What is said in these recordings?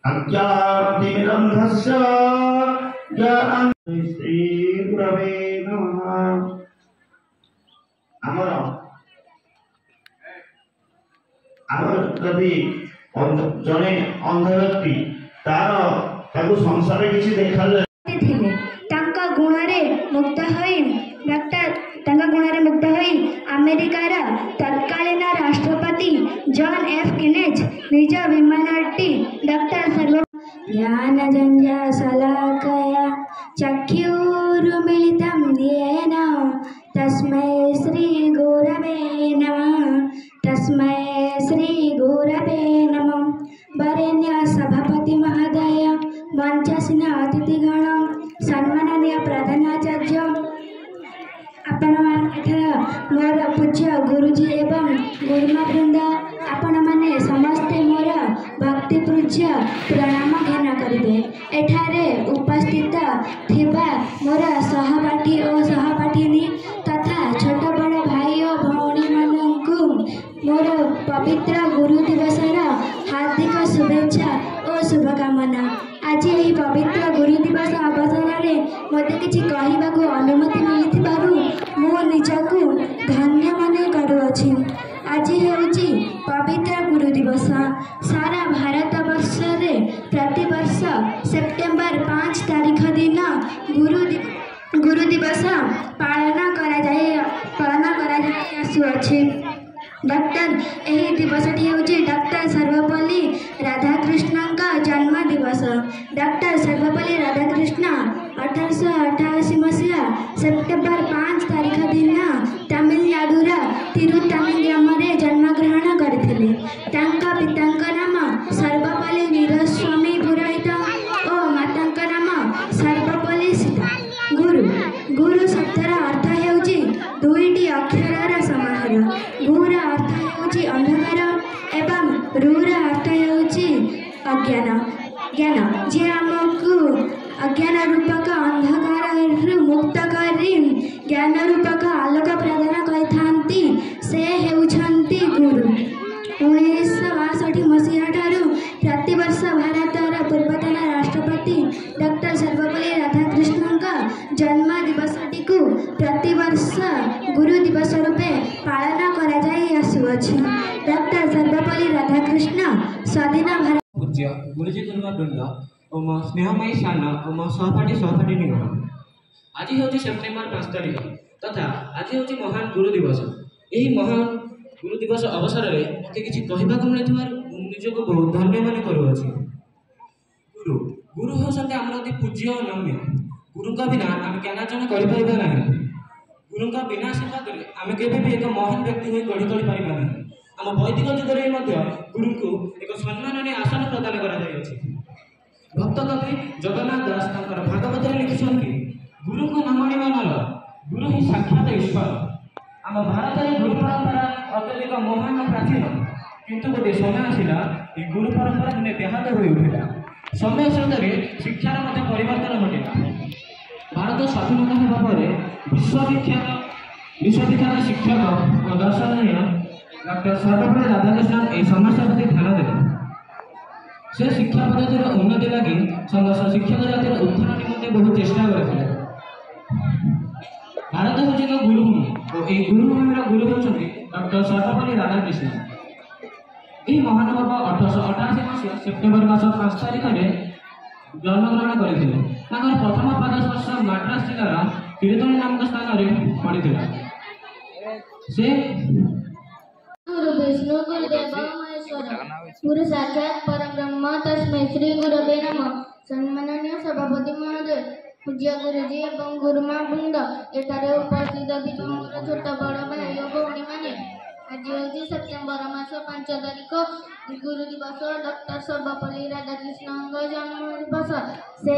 अज्ञातिमिरन्धस्य ज्ञानं श्रीगुरवे नमः। ଆମର ଯଦି ଜଣେ ଅନ୍ଧ ବ୍ୟକ୍ତି ତାକୁ ସଂସାରରେ କିଛି ଦେଖାଯାଏ ଥିଲେ ତାଙ୍କ ଗୁଣରେ ମୁକ୍ତ ହୋଇ ଆମେରିକାର ତତ୍କାଳୀନ ରାଷ୍ଟ୍ରପତି ଜନ୍ ଏଫ୍ କେନେଡି ନିଜ ବିମାନଟି ଡକ୍ଟର ଜ୍ଞାନ ଜଞ୍ଜା ଶଲାକୟା ଚକ୍ଷୁରୁମିଳିତଂ येन तस्मै श्री गुरवे नमः। वरेण्य सभापति महोदय, मंचासीन अतिथिगण, सम्माननीय प्रधानाचार्य, आपण मोर पूज्य गुरुजी एवं गुरुमावृंद, आपण मैंने समस्ते मोर भक्ति पूज्य प्रणाम ज्ञान करेंगे। एठारे उपस्थित थिबा मोर सहपाठी और सहपाठिनी तथा छोट बड़ भाई और भौणी मानकु मोर पवित्र गुरु दिवसर हार्दिक शुभेच्छा और शुभकामना। आज यही पवित्र गुरु दिवस अवसर में मत किसी कहवाक अनुमति मिली मु निजकू धन्य मन करुअछि। आज हेउछि पवित्र गुरु दिवस। सारा भारत वर्ष रे प्रति वर्ष सेप्टेम्बर 5 तारीख दिन गुरु दिवस पालन करा आसुअछि। डॉक्टर यही दिवसटी होछि डॉक्टर सर्वपल्ली राधाकृष्ण का जन्म दिवस। डॉक्टर सर्वपल्ली राधाकृष्ण 1888 मसीहा सेप्टेम्बर 5 तारीख दिन तमिलनाडुर तिरुत्तानी ग्राम जन्म ग्रहण करथिले। तांका पितांका नाम सर्वपल्ली वीरस्वामी पुरोहित और मातांका नाम सर्वपल्ली सीता। गुरु शब्दर अर्थ हेउछि दुईटी अक्षरर समाहार। गुर अर्थ हेउछि अंधकार एवं रूर अर्थ हेउछि अज्ञान। ज्ञान जे आमको अज्ञान रूपक अंधकार मुक्त करी ज्ञान रूपक आलोक प्रदान करथांती से हेउछंती गुरु। 1962 मसीहा ठारू प्रतिवर्ष भारतर पूर्वतन राष्ट्रपति डॉक्टर सर्वपल्ली राधाकृष्ण का जन्म दिवसटी को प्रतिवर्ष गुरु दिवस रूपे पालन करा जाई आसुअछि। डॉक्टर सर्वपल्ली राधाकृष्ण स्वाधीन भारत पूज्य गुरुजी गुरुवृंद और मो स्नेहमयी सान और मो सहपाठी आज हूँ सेप्टेम्बर 5 तारीख तथा आज हूँ महान गुरु दिवस। यही महान गुरु दिवस अवसर में मत किसी कहवाक मिलू निजक बहुत धन्य मन करुअछि। गुरु होती आम अति पूज्य नम्य। गुरु बिना आम ज्ञानार्जन कर गुरु बिना आशीर्वाद आम के एक महान व्यक्ति हो गढ़ी तोली पार ना। आम वैदिक जुगे गुरु को एक सम्माननीय आसन प्रदान कर भक्त कवि जगन्नाथ दास भागवत लिखिं गुरु को नमणी मनल गुरु ही साक्षात ईश्वर। आम भारत में गुरु परंपरा अत्यधिक महान प्राचीन किंतु गोटे समय आसला गुरु परंपरा दिने व्याहत हो उठा। समय सहित शिक्षार मध्य परिवर्तन घटला। भारत स्वाधीनता होगा पर विश्वविख्यात शिक्षक और दर्शनीय डॉक्टर सर्वपल्ली राधाकृष्णन यह समस्या प्रति ध्यान देते। से शिक्षा पद्धति उन्नति लगी शिक्षक जातिर उत्थान निमंते बहुत चेष्टा करते। भारत हूँ एक गुरुभूमि और यह गुरुभूमि गुरु होती डॉक्टर सर्वपल्ली राधाकृष्णन। यह महानुभाव 1888 मसीहा सेप्टेम्बर मास 5 तारीख में जन्मग्रहण करते। प्रथम पादस्पर्श मद्रास जिलार तीर्थनी नामक स्थान में पड़ा। से गुरु विष्णु गुरुदेव महेश्वर गुरु साक्षात परब्रह्म तस्मै श्री गुरवे नमः। सम्माननीय सभापति महोदय, पूज्य गुरुजी एवं गुरुमा वृंद, एठारे उपस्थित मोर छोट बड़ भाई और भौणी मैंने आज हूँ सेप्टेम्बर मास 5 तारीख गुरु दिवस। डॉक्टर सर्वपल्ली राधाकृष्ण जन्म दिवस। से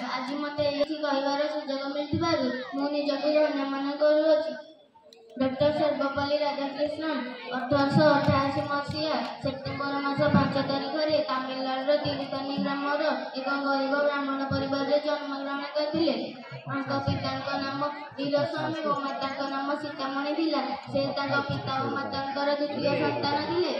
आज मत कहबार सुजोग मिलता मु निजक धन्य मन करुअछि। डॉक्टर सर्वपल्ली राधाकृष्णन 1888 मसीहा सेप्टेम्बर मास 5 तारीख में तमिलनाडु ତିରିକାନି ଗ୍ରାମର ଏକ ଗରିବ ବ୍ରାହ୍ମଣ ପରିବାରରେ ଜନ୍ମଗ୍ରହଣ କରିଥିଲେ। ତାଙ୍କ ପିତାଙ୍କ ନାମ ବୀରସ୍ୱାମୀ ଓ ମାତାଙ୍କ ନାମ ସୀତାମଣି ଥିଲା। ସେ ତାଙ୍କ ପିତା ଓ ମାତାଙ୍କର ଦ୍ୱିତୀୟ ସନ୍ତାନ ଥିଲେ।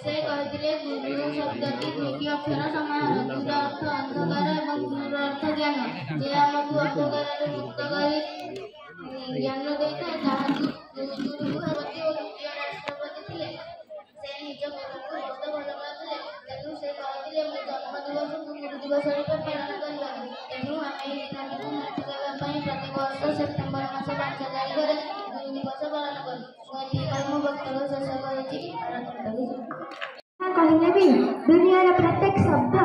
ସେ କହିଥିଲେ ଗୁରୁ ଶବ୍ଦଟି ଦୁଇଟି ଅକ୍ଷର ସମାନ। ଗୁରୁ ଅର୍ଥ ଅନ୍ଧକାର ଏବଂ ଗୁରୁ ଅର୍ଥ ଜ୍ଞାନ। ଯେ ଆମକୁ ଅନ୍ଧକାରରୁ ମୁକ୍ତ କରି ଜ୍ଞାନ ଦେଇଥାଏ ତାହାକୁ ଗୁରୁ ହେବତି ଓ ଦ୍ୱିତୀୟ ରାଷ୍ଟ୍ରପତି ଥିଲେ। ସେ ନିଜ ଗୁରୁଙ୍କୁ ବହୁତ ଭଲ ପାଉଥିଲେ। ତେଣୁ ସେ କହିଥିଲେ ମୋ ଜନ୍ମ ଦିବସକୁ ଗୁରୁ ଦିବସ ରୂପେ ପାଳନ କରିବାକୁ। ତେଣୁ ଆମେ ଏହି ଦିନଟିକୁ ମନେ ପକାଇବା ପାଇଁ ପ୍ରତିବର୍ଷ ସେପ୍ଟେମ୍ବର ମାସ 5 ତାରିଖରେ ଗୁରୁ ଦିବସ ପାଳନ କରୁ। ମୁଁ ଏତିକି କହି ମୋ ବକ୍ତବ୍ୟ ଶେଷ କରିଛି। କହିଲେ ବି ଦୁନିଆର ପ୍ରତ୍ୟେକ ଶବ୍ଦ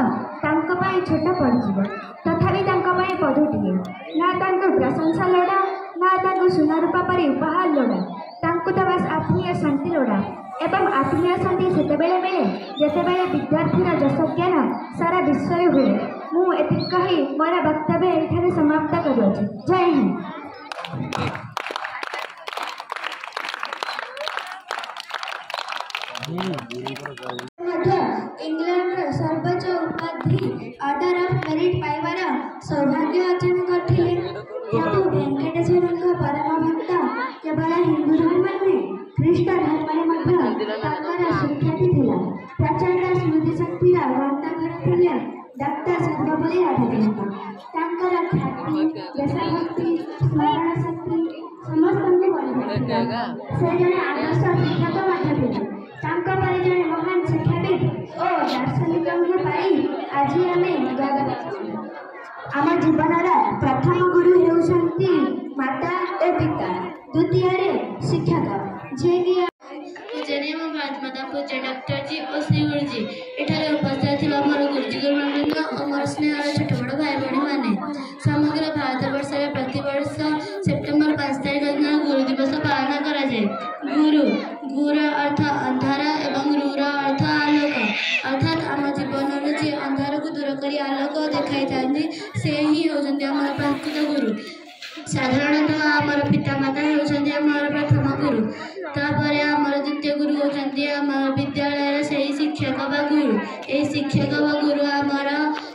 ତାଙ୍କ ପାଇଁ ଛୋଟ ପଡ଼ିଯିବ। ତଥାପି ତାଙ୍କ ପାଇଁ ପଦଟିଏ। ନା ତାଙ୍କୁ ପ୍ରଶଂସା ଲୋଡ଼ା, ନା ତାଙ୍କୁ ସୁନା ରୂପା ପରି ଉପହାର ଲୋଡ଼ା। ତାଙ୍କୁ ତ ବାସ୍ ଆତ୍ମୀୟ ଶାନ୍ତି ଲୋଡ଼ା। ଏବଂ ଆତ୍ମୀୟ ଶାନ୍ତି ସେତେବେଳେ ମିଳେ ଯେତେବେଳେ ବିଦ୍ୟାର୍ଥୀର ଯଶଜ୍ଞାନ ସାରା ବିଶ୍ୱରେ ହୁଏ। ମୁଁ ଏତିକି କହି ମୋର ବକ୍ତବ୍ୟ ଏଠାରେ ସମାପ୍ତ କରୁଅଛି। ଜୟ ହିନ୍ଦ। ଇଂଲଣ୍ଡର ସର୍ବୋଚ୍ଚ ଉପାଧି ଅର୍ଡର ଅଫ୍ ମେରିଟ୍ ପାଇବାର ସୌଭାଗ୍ୟ ଅର୍ଜନ କରିଥିଲେ। କିନ୍ତୁ ଭେଙ୍କଟେଶ୍ୱରଙ୍କ ପରମ ଭକ୍ତ କେବଳ ହିନ୍ଦୁ ଧର୍ମ ନୁହେଁ, ଖ୍ରୀଷ୍ଟ ଧର୍ମରେ ମଧ୍ୟ ତାଙ୍କର ସୁଖ୍ୟାତି ଥିଲା। ପ୍ରଚଣ୍ଡ ସ୍ମୃତିଶକ୍ତିର ଗନ୍ତାଘର ଥିଲେ ଡକ୍ଟର ସର୍ବପଲ୍ଲୀ ରାଧାକୃଷ୍ଣ। ତାଙ୍କର ଖ୍ୟାତି, ଦେଶଭକ୍ତି, ସ୍ମରଣ ଶକ୍ତି ସମସ୍ତଙ୍କୁ ବଳିଥିଲା। ସେ ଜଣେ ଆଦର୍ଶ ଶିକ୍ଷକ ମଧ୍ୟ ଥିଲେ। ତାଙ୍କ ପରି ଜଣେ ମହାନ ଶିକ୍ଷାବିତ୍ ଓ ଦାର୍ଶନିକଙ୍କୁ ପାଇ ଆଜି ଆମେ ଆମ ଜୀବନର ପ୍ରଥମ ଗୁରୁ ହେଉଛନ୍ତି ମାତା ଓ ପିତା, ଦ୍ୱିତୀୟରେ ଶିକ୍ଷକ, ଯିଏକି ପୂଜନୀୟ ମୋ ଭାରତ ମାତା ପୂଜ୍ୟ ଡକ୍ଟର ଜି ଓ ଶ୍ରୀ ଗୁରୁଜୀ। ଏଠାରେ ଉପସ୍ଥିତ ଥିବା ମୋର ଗୁରୁଜୀ ଗୁରୁବୃନ୍ଦ ଓ ମୋର ସ୍ନେହର ଛୋଟ ବଡ଼ ଭାଇ ଭଉଣୀମାନେ, ସମଗ୍ର ଭାରତବର୍ଷରେ ପ୍ରତିବର୍ଷ ସେପ୍ଟେମ୍ବର 5 ତାରିଖ ଦିନ ଗୁରୁ ଦିବସ ପାଳନ କରାଯାଏ। ଗୁର ଅର୍ଥ ଅନ୍ଧାର ଏବଂ ରୁର ଅର୍ଥ ଆଲୋକ। ଅର୍ଥାତ୍ ଆମ ଜୀବନରୁ ଯିଏ ଅନ୍ଧାରକୁ ଦୂର କରି ଆଲୋକ ଦେଖାଇଥାନ୍ତି ସେ ହିଁ ହେଉଛନ୍ତି ଆମର ପ୍ରକୃତ ଗୁରୁ। ସାଧାରଣତଃ ଆମର ପିତାମାତା ହେଉଛନ୍ତି ଆମର ପ୍ରଥମ ଗୁରୁ। ତାପରେ ଆମର ଦ୍ୱିତୀୟ ଗୁରୁ ହେଉଛନ୍ତି ଆମର ବିଦ୍ୟାଳୟର ସେହି ଶିକ୍ଷକ ବା ଗୁରୁ। ଏହି ଶିକ୍ଷକ ବା ଗୁରୁ ଆମର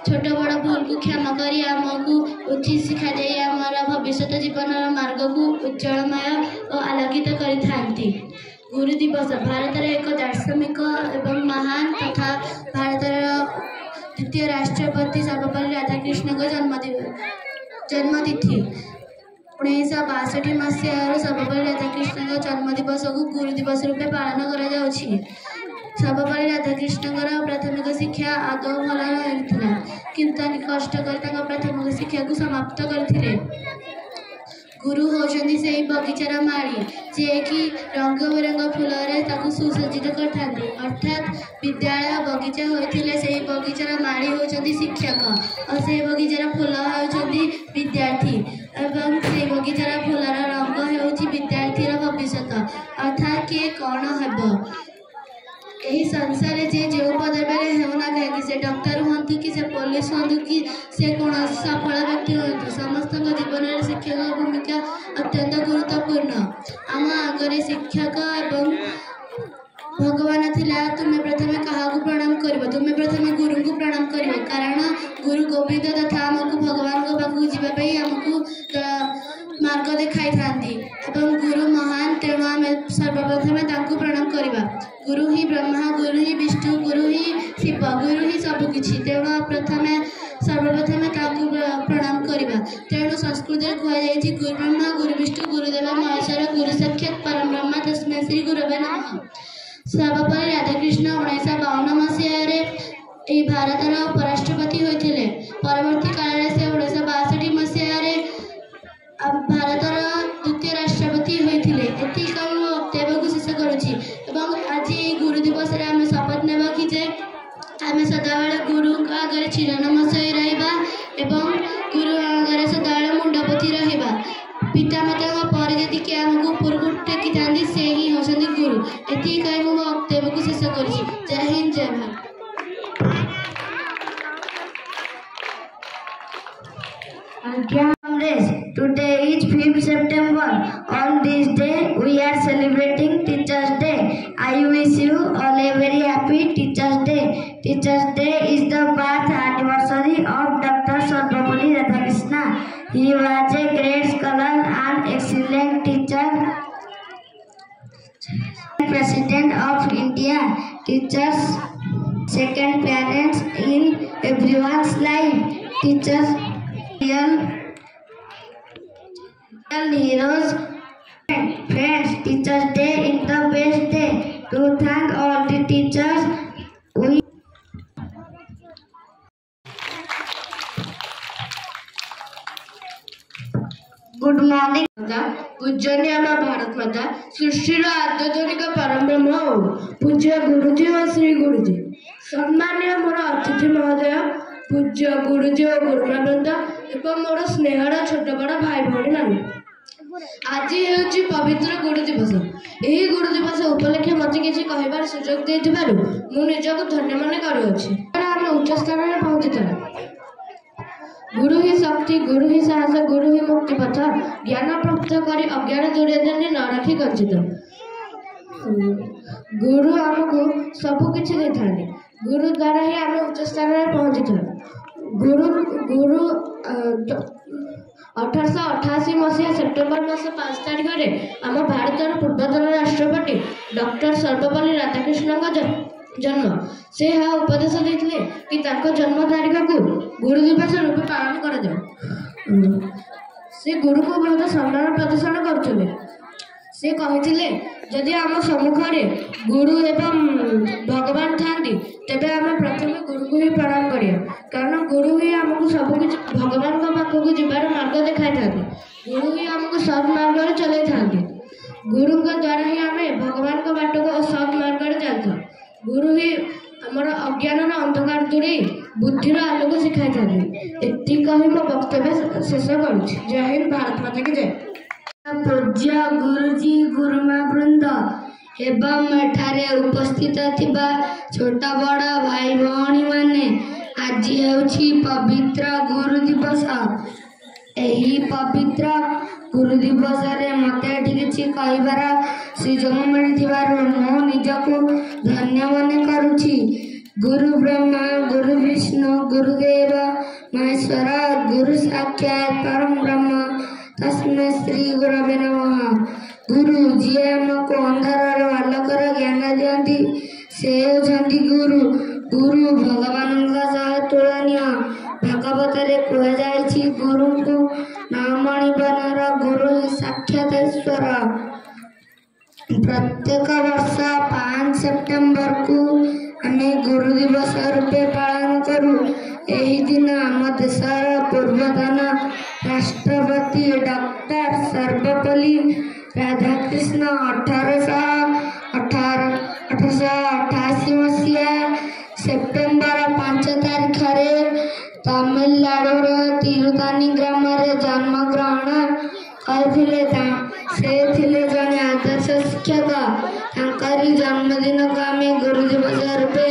ଛୋଟ ବଡ଼ ଭୁଲକୁ କ୍ଷମା କରି ଆମକୁ ଉଚିତ ଶିକ୍ଷା ଦେଇ ଆମର ଭବିଷ୍ୟତ ଜୀବନର ମାର୍ଗକୁ ଉଜ୍ଜଳମୟ ଓ ଆଲୋକିତ କରିଥାନ୍ତି। ଗୁରୁ ଦିବସ ଭାରତର ଏକ ଦାର୍ଶନିକ ଏବଂ ମହାନ ତଥା ଭାରତର ଦ୍ୱିତୀୟ ରାଷ୍ଟ୍ରପତି ସର୍ବପଲ୍ଲୀ ରାଧାକୃଷ୍ଣଙ୍କ ଜନ୍ମତିଥି। 1962 ମସିହାରୁ ସର୍ବପଲ୍ଲୀ ରାଧାକୃଷ୍ଣଙ୍କ ଜନ୍ମ ଦିବସକୁ ଗୁରୁ ଦିବସ ରୂପେ ପାଳନ କରାଯାଉଛି। ସର୍ବପଲ୍ଲୀ ରାଧାକୃଷ୍ଣଙ୍କର ପ୍ରାଥମିକ ଶିକ୍ଷା ଆଦୌ ଭଲ ହୋଇଥିଲା, କିନ୍ତୁ କଷ୍ଟ କରି ତାଙ୍କ ପ୍ରାଥମିକ ଶିକ୍ଷାକୁ ସମାପ୍ତ କରିଥିଲେ। ଗୁରୁ ହେଉଛନ୍ତି ସେହି ବଗିଚାର ମାଳି ଯିଏକି ରଙ୍ଗ ବେରଙ୍ଗ ଫୁଲରେ ତାକୁ ସୁସଜ୍ଜିତ କରିଥାନ୍ତି। ଅର୍ଥାତ୍ ବିଦ୍ୟାଳୟ ବଗିଚା ହୋଇଥିଲେ ସେହି ବଗିଚାର ମାଳି ହେଉଛନ୍ତି ଶିକ୍ଷକ ଓ ସେହି ବଗିଚାର ଫୁଲ ହେଉଛନ୍ତି ବିଦ୍ୟାର୍ଥୀ ଏବଂ ସେହି ବଗିଚାର ଫୁଲର ରଙ୍ଗ ହେଉଛି ବିଦ୍ୟାର୍ଥୀର ଭବିଷ୍ୟତ, ଅର୍ଥାତ୍ କିଏ କ'ଣ ହେବ। ଏହି ସଂସାରରେ ଯିଏ ଯେଉଁ ପଦବୀରେ ହେଉନା କାହିଁକି, ସେ ଡକ୍ଟର ହୁଅନ୍ତୁ କି ସେ ପୋଲିସ ହୁଅନ୍ତୁ କି ସେ କୌଣସି ସଫଳ ବ୍ୟକ୍ତି ହୁଅନ୍ତୁ, ସମସ୍ତଙ୍କ ଜୀବନରେ ଶିକ୍ଷକ ଭୂମିକା ଅତ୍ୟନ୍ତ ଗୁରୁତ୍ୱପୂର୍ଣ୍ଣ। ଆମ ଆଗରେ ଶିକ୍ଷକ ଏବଂ ଭଗବାନ ଥିଲା। ତୁମେ ପ୍ରଥମେ କାହାକୁ ପ୍ରଣାମ କରିବ? ତୁମେ ପ୍ରଥମେ ଗୁରୁଙ୍କୁ ପ୍ରଣାମ କରିବ, କାରଣ ଗୁରୁ ଗୋବିନ୍ଦ ତଥା ଆମକୁ ଭଗବାନଙ୍କ ପାଖକୁ ଯିବା ପାଇଁ ଆମକୁ ମାର୍ଗ ଦେଖାଇଥାନ୍ତି ଏବଂ ଗୁରୁ ମହାନ, ତେଣୁ ଆମେ ସର୍ବପ୍ରଥମେ ତାଙ୍କୁ ପ୍ରଣାମ କରିବା। ଗୁରୁ ହିଁ ବ୍ରହ୍ମା, ଗୁରୁ ହିଁ ବିଷ୍ଣୁ, ଗୁରୁ ହିଁ ଶିବ, ଗୁରୁ ହିଁ ସବୁକିଛି। ତେଣୁ ସର୍ବପ୍ରଥମେ ତାଙ୍କୁ ପ୍ରଣାମ କରିବା। ତେଣୁ ସଂସ୍କୃତରେ କୁହାଯାଇଛି ଗୁରୁ ବ୍ରହ୍ମା ଗୁରୁ ବିଷ୍ଣୁ ଗୁରୁଦେବ ମହେଶ୍ୱର ଗୁରୁ ସାକ୍ଷାତ ପରବ୍ରହ୍ମ ତସ୍ମୈ ଶ୍ରୀ ଗୁରବେ ନମଃ। ସର୍ବପଲ୍ଲୀ ରାଧାକୃଷ୍ଣ 1952 ମସିହାରେ ଏହି ଭାରତର ଉପରାଷ୍ଟ୍ରପତି ହୋଇଥିଲେ। ପରବର୍ତ୍ତୀ କାଳରେ ସେ 1962 ମସିହାରେ ଭାରତର ଦ୍ୱିତୀୟ ରାଷ୍ଟ୍ରପତି ହୋଇଥିଲେ। ଏତିକି କହି ମୁଁ ବକ୍ତବ୍ୟକୁ ଶେଷ କରୁଛି ଏବଂ ଆଜି ଏହି ଗୁରୁ ଦିବସରେ ଆମେ ଶପଥ ନେବା କି ଯେ ଆମେ ସଦାବେଳେ ଗୁରୁଙ୍କ ଆଗରେ ଚିର ନମସ୍କାର ରହିବା ଏବଂ ଗୁରୁ ଆଗରେ ସଦାବେଳେ ମୁଣ୍ଡ ପୋତି ରହିବା। ପିତାମାତାଙ୍କ ପରେ ଯଦି କିଏ ଆମକୁ ଉପରକୁ ଟେକିଥାନ୍ତି ସେ ହିଁ ହେଉଛନ୍ତି ଗୁରୁ। ଏତିକି କହି ମୁଁ ମୋ ବକ୍ତବ୍ୟକୁ ଶେଷ କରୁଛି। ଜୟ ହିନ୍ଦ, ଜୟ Bharat. Today is 5th September. On this day we are celebrating Teachers' Day. I wish you all a very happy Teachers' Day. Teachers' Day is the birth anniversary of Dr. Sarvapalli Radhakrishna. He was a great scholar and excellent teacher. President of India. Teachers, second parents in everyone's life. Teachers, real heroes. Friends, Teachers' Day is the best day to thank all the teachers. Good morning. पूजनीय भारत माता सृष्टिर आध्यात्मिक परब्रह्म पूज्य गुरुजी और श्री गुरुजी सम्मान्य मोर अतिथि महोदय पूज्य गुरुजी और गुरुमावृंद एवं मोर स्नेहर छोट बड़ भाई भाई मान आज हूँ पवित्र गुरु दिवस। यही गुरु दिवस उपलक्षे मत किसी कहबार सुजोग देथिबारु मु निजको धन्य मन करुअछि। आमे उच्च स्थान में पहुंचितला। गुरु ही शक्ति, गुरु ही साहस, गुरु ही मुक्ति पथ। ज्ञान प्राप्त करी अज्ञान दुर्योधन न रखी गंजित। गुरु आमको सबु किछि देथाने। गुरु द्वारा ही आमे उच्च स्थान में पहुंचितला। गुरु 1888 मसीहा सेप्टेम्बर मास 5 तारिख में आम भारतर पूर्वतन राष्ट्रपति डॉक्टर सर्वपल्ली राधाकृष्ण जन्म से उपदेश देते कि जन्म तारीख को गुरु दिवस रूपे पालन कर से गुरु को बहुत सम्मान प्रदर्शन करते। से कहते जदि आम सम्मुख में गुरु एवं भगवान था तेरे आम प्रथम गुरु को ही प्रणाम करिया कारण गुरु ही आमको सबकि भगवान पाखक जीवार मार्ग देखा था। गुरु ही आमको सत् मार्ग चलाई था। गुरु द्वारा ही आम भगवान को बाट को सत् मार्ग चलता। गुरु ही आमर अज्ञान अंधकार दूरे बुद्धिर आलोक शिखाई था। ये कही मो वक्तव्य शेष करुँ। जय हिंद, भारत माता की जय। पूज्य गुरुजी गुरुमा वृंद एवं एठारे उपस्थित थिबा छोट बड़ भाई भौणी माने आज हेउछि पवित्र गुरु दिवस। एही पवित्र गुरु दिवस रे मते एठी किछि कहिबार सुजोग मिलिथिबारु मो निजको धन्य मन करूछि। गुरु ब्रह्मा गुरु विष्णु गुरुदेव महेश्वर गुरु साक्षात परम ब्रह्म तस्मै श्री गुरवे नमः। गुरु जी आमको अंधार आलोकर ज्ञान दियंती से होछंती गुरु। गुरु भगवान सह तुलनीय। भागवत रे कह जायछि गुरु को नामणिबनर गुरु साक्षात ईश्वर। प्रत्येक वर्ष 5 सेप्टेम्बर को आमे गुरु दिवस रूपे पालन करूँ। यही दिन आम देशर पूर्वतन राष्ट्रपति डॉक्टर सर्वपल्ली राधाकृष्ण 1888 मसीहा सेप्टेम्बर 5 तारिख तमिलनाडुर तिरुतानी ग्राम जन्म ग्रहण करथिले। से थिले जने आदर्श शिक्षक। तांकरी जन्मदिन को आम गुरु दिवस रूपे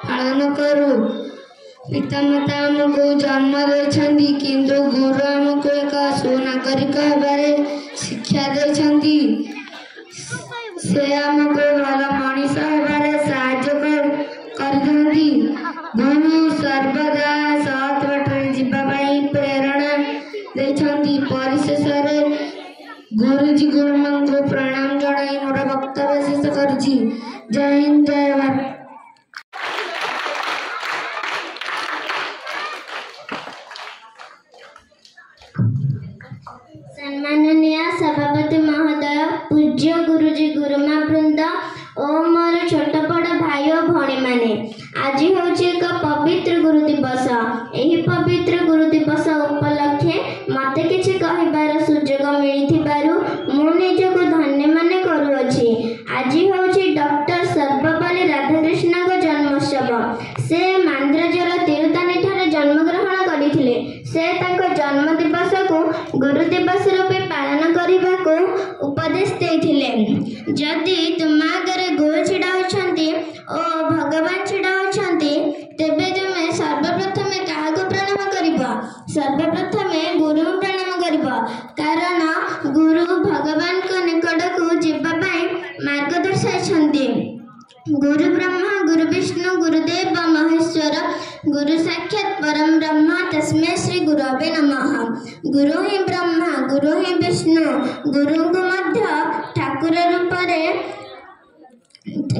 पालन करूँ। पितामाता आमको जन्म देछंती किंतु गुरु आमको एक सुनागरिक हेबारे शिक्षा देछंती। से आमको भल मनीष हेबारे साहाय्य करथंती। गुरु सर्वदा सत् बाटरे जीवा पई प्रेरणा देछंती। परिशेष रे गुरुजी गुरुमां को प्रणाम जणाई मोर वक्तव्य शेष करछि। जय हिंद, जय भारत। सम्माननीय सभापति महोदय, पूज्य गुरुजी गुरुमा वृंद और मोर छोट बड़ भाई और भौणी माने आज हूँ एक पवित्र गुरु दिवस। यही पवित्र गुरु दिवस उपलक्षे मते किछि कहबार सुजोग मिलिथिबारु मु निजको धन्य मन करूअछि। आज हूँ डॉक्टर सर्वपल्ली राधाकृष्ण जन्मोत्सव। से मांद्राजर तिरुतानी ठारे जन्मग्रहण करथिले। से तांको जन्म दिवस को गुरु दिवस रूपे पालन करने को उपदेश देथिले। जदि तुम आगे गुरु छिड़ा होछंती और भगवान छिड़ा होछंती तेबे तुमे सर्वप्रथम क्या प्रणाम करिबा? सर्वप्रथम गुरु प्रणाम करिबा। कारण गुरु भगवान को निकट को जीवा पाई मार्ग दर्शाइछंती। गुरु ब्रह्मा गुरु विष्णु गुरुदेव महेश्वर गुरु साक्षात परम ब्रह्म तस्मै श्री गुरवे नमः। गुरु ही ब्रह्मा गुरु ही विष्णु गुरु को मध्य ठाकुर रूपरे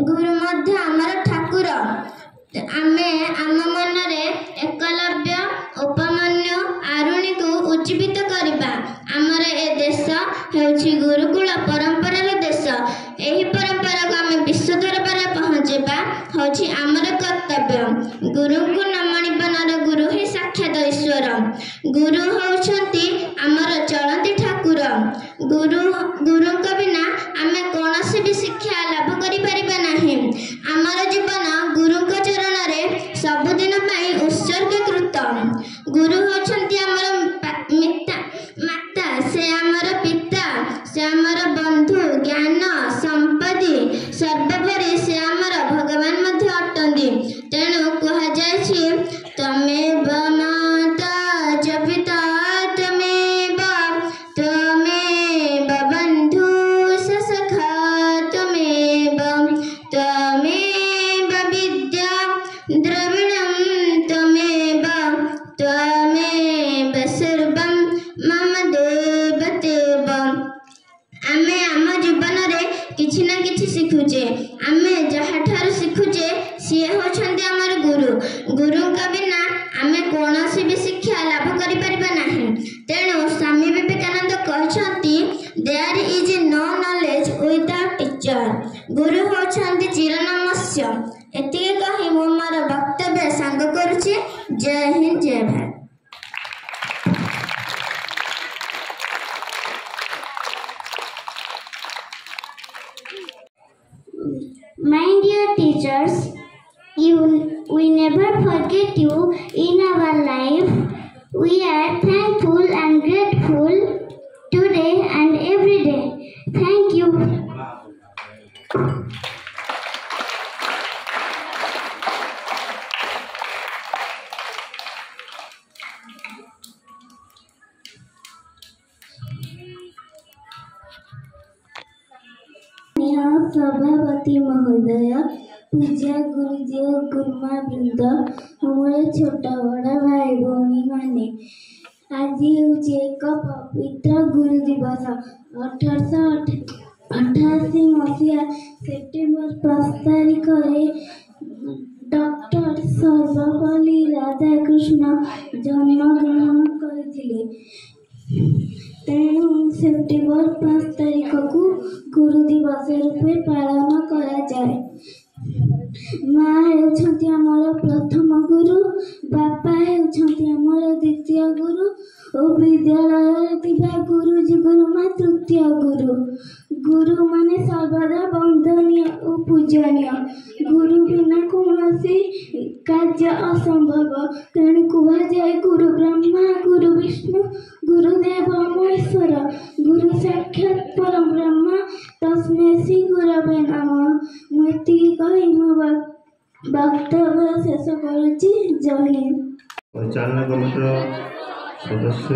गुरु मध्य आमर ठाकुर। आमे आम मनरे एकलव्य उपमन्यु आरुणी को उज्जीवित करबा। आमर ए देश हेउछि गुरुकुल परंपरार देश। एही परंपरा को आमे विश्व दरबार पहुँचेबा होछि आमर कर्तव्य। गुरु को न मानिबा नर गुरु ही साक्षात ईश्वर। गुरु होउछंती आमर चलंती ठाकुर। गुरु को बिना आमे कोनोसी भी शिक्षा लाभ करि परिबा नाही। आमर जीवन गुरु को चरण रे सबुदिन पई उत्सर्गीकृत। गुरु होउछंती आमर माता से आमर पिता से आमर बंधु ज्ञान संपत्ति सर्वोपरि से आमर भगवान मध्य अटंती। तेणु कह जायछि तमेव माता च पिता तमेव बंधु स सखा तमेव विद्या द्रविणं तमेव सर्वं मम देवतेव। आमे आम जीवन रे किछि ना किछि शिखुचे। आमे जहा ठार शिखुचे सी होछंती हमर गुरु। गुरु का बिना आमे कोनोसी भी शिक्षा लाभ करि परिबा नाही। तेणु स्वामी विवेकानंद कहछंती there is no knowledge without teacher. गुरु होछंती चिरनमस्य। एतिके कहि मो मोर वक्तव्य सांग करूची। जय हिंद जय Bharat. My dear teachers, we never forget you in our life. We are thankful and grateful today and every day. Thank you. सभापति महोदय पूज्य गुरुजी और गुरुमा वृंद हमारे छोटा बड़ा भाई भौणी माने आज हूँ एक पवित्र गुरु दिवस 1888 मसीहा सेप्टेम्बर 5 तारिख डॉक्टर सर्वपल्ली राधाकृष्ण जन्मग्रहण करथिले। तेणु सेप्टेम्बर 5 तारिख को गुरु दिवस रूपे पालन करा जाए। माँ हेउछंती हमर प्रथम गुरु, बापा हेउछंती हमर द्वितीय गुरु और विद्यालय थिबा गुरुजी गुरुमा तृतीय गुरु। गुरु माने सर्वदा वंदनीय और पूजनीय। गुरु बिना कौनसी कार्य असंभव। तेणु कह जाए गुरु ब्रह्मा गुरु विष्णु गुरुदेव महेश्वर गुरु साक्षात परम ब्रह्म तस्मै श्री गुरवे नमः। मुझे कही मो वक्तव्य शेष करुछि। जय हिंद। परिचालन कमिटीर सदस्य